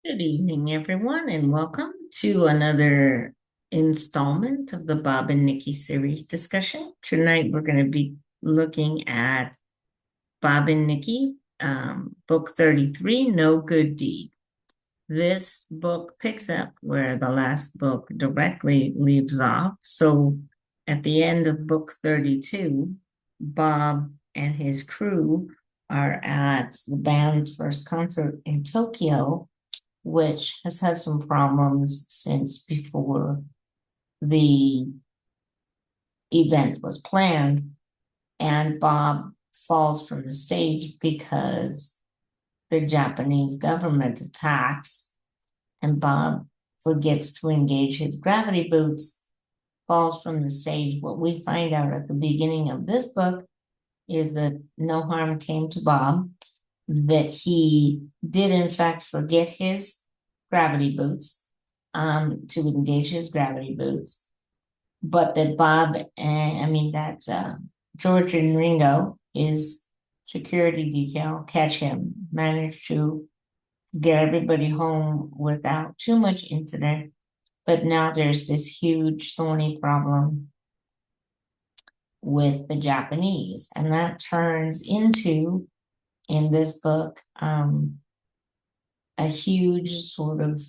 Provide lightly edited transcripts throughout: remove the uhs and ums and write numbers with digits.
Good evening, everyone, and welcome to another installment of the Bob and Nikki series discussion. Tonight, we're going to be looking at Bob and Nikki, book 33, No Good Deed. This book picks up where the last book directly leaves off. So, at the end of book 32, Bob and his crew are at the band's first concert in Tokyo, which has had some problems since before the event was planned. And Bob falls from the stage because the Japanese government attacks, and Bob forgets to engage his gravity boots, falls from the stage. What we find out at the beginning of this book is that no harm came to Bob, that he did in fact forget his gravity boots, to engage his gravity boots, but that George and Ringo, his security detail, catch him, manage to get everybody home without too much incident. But now there's this huge thorny problem with the Japanese, and that turns into, in this book, a huge sort of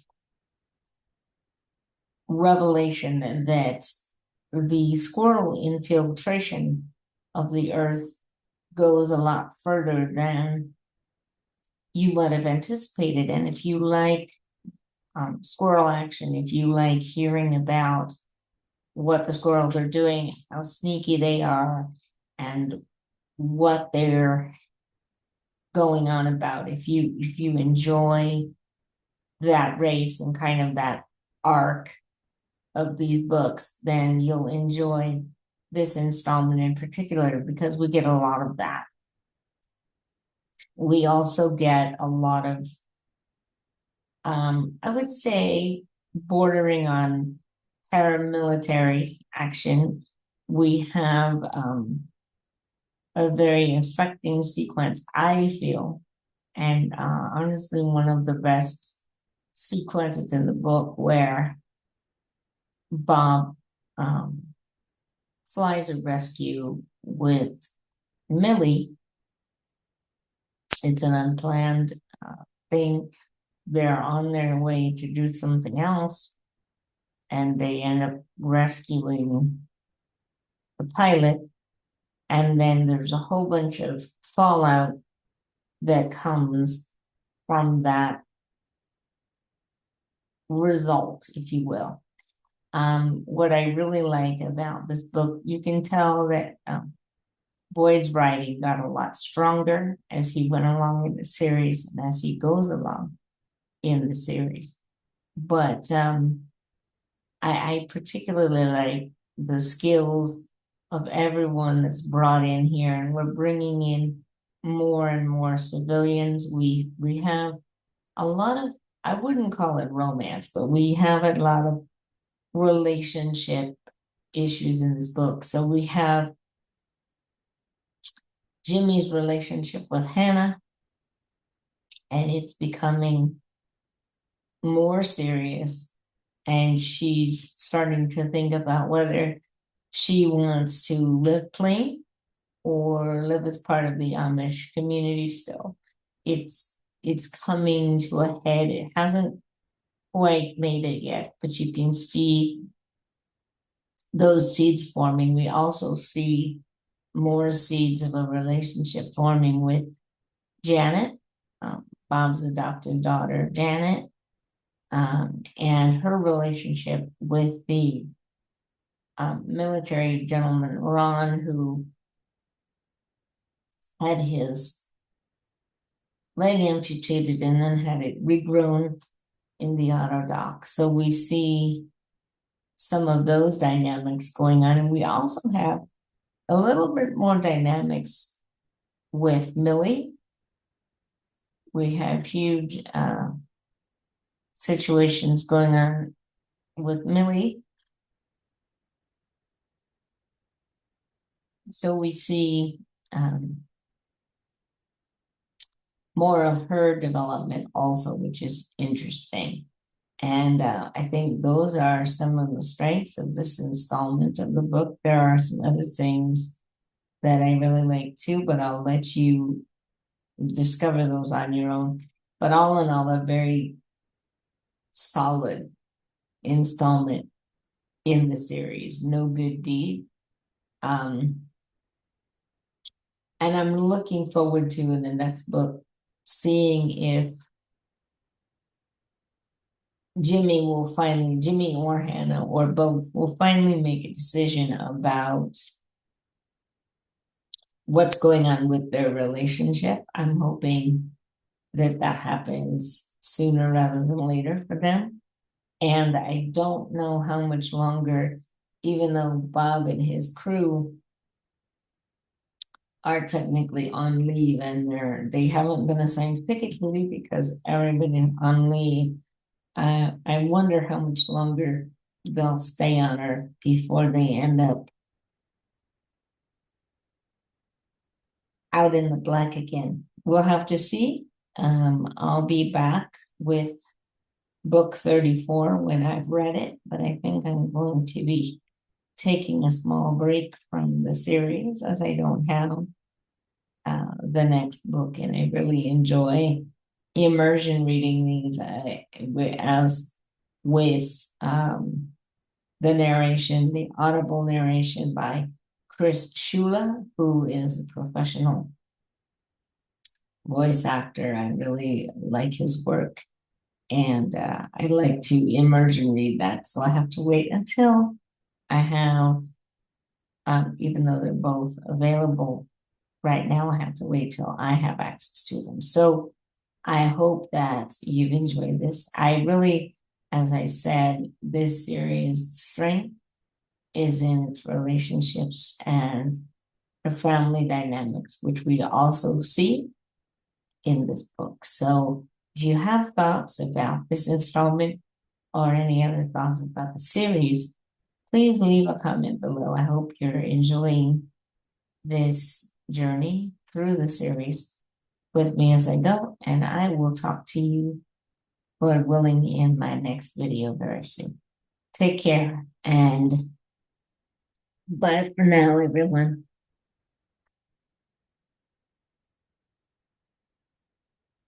revelation that the squirrel infiltration of the earth goes a lot further than you would have anticipated. And if you like squirrel action, if you like hearing about what the squirrels are doing, how sneaky they are, and what they're going on about, if you enjoy that race and kind of that arc of these books, then you'll enjoy this installment in particular because we get a lot of that. We also get a lot of, I would say, bordering on paramilitary action. We have a very affecting sequence, I feel, and honestly, one of the best sequences in the book where Bob flies a rescue with Millie. It's an unplanned thing. They're on their way to do something else, and they end up rescuing the pilot. And then there's a whole bunch of fallout that comes from that result, if you will. What I really like about this book, you can tell that Boyd's writing got a lot stronger as he went along in the series and as he goes along in the series. But I particularly like the skills of everyone that's brought in here, and we're bringing in more and more civilians. We have a lot of, I wouldn't call it romance, but we have a lot of relationship issues in this book. So we have Jimmy's relationship with Hannah, and it's becoming more serious. And she's starting to think about whether she wants to live plain or live as part of the Amish community still. It's coming to a head. It hasn't quite made it yet, but you can see those seeds forming. We also see more seeds of a relationship forming with Janet, Bob's adopted daughter, Janet, and her relationship with the military gentleman, Ron, who had his leg amputated and then had it regrown in the auto dock. So we see some of those dynamics going on. And we also have a little bit more dynamics with Millie. We have huge situations going on with Millie. So we see more of her development also, which is interesting. And I think those are some of the strengths of this installment of the book. There are some other things that I really like too, but I'll let you discover those on your own. But all in all, a very solid installment in the series. No good deed. And I'm looking forward to in the next book seeing if Jimmy or Hannah or both will finally make a decision about what's going on with their relationship. I'm hoping that that happens sooner rather than later for them. And I don't know how much longer, even though Bob and his crew are technically on leave and they haven't been assigned picket duty because everybody's on leave. I wonder how much longer they'll stay on Earth before they end up out in the black again. We'll have to see. I'll be back with book 34 when I've read it, but I think I'm going to be taking a small break from the series as I don't have the next book, and I really enjoy immersion reading these as with the narration, the audible narration by Chris Shula, who is a professional voice actor. I really like his work, and I like to immersion read that. So I have to wait until I have, even though they're both available right now, I have to wait till I have access to them. So I hope that you've enjoyed this. I really, as I said, this series' strength is in its relationships and the family dynamics, which we also see in this book. So if you have thoughts about this installment or any other thoughts about the series, please leave a comment below. I hope you're enjoying this journey through the series with me as I go, and I will talk to you, Lord willing, in my next video very soon. Take care, and bye for now, everyone.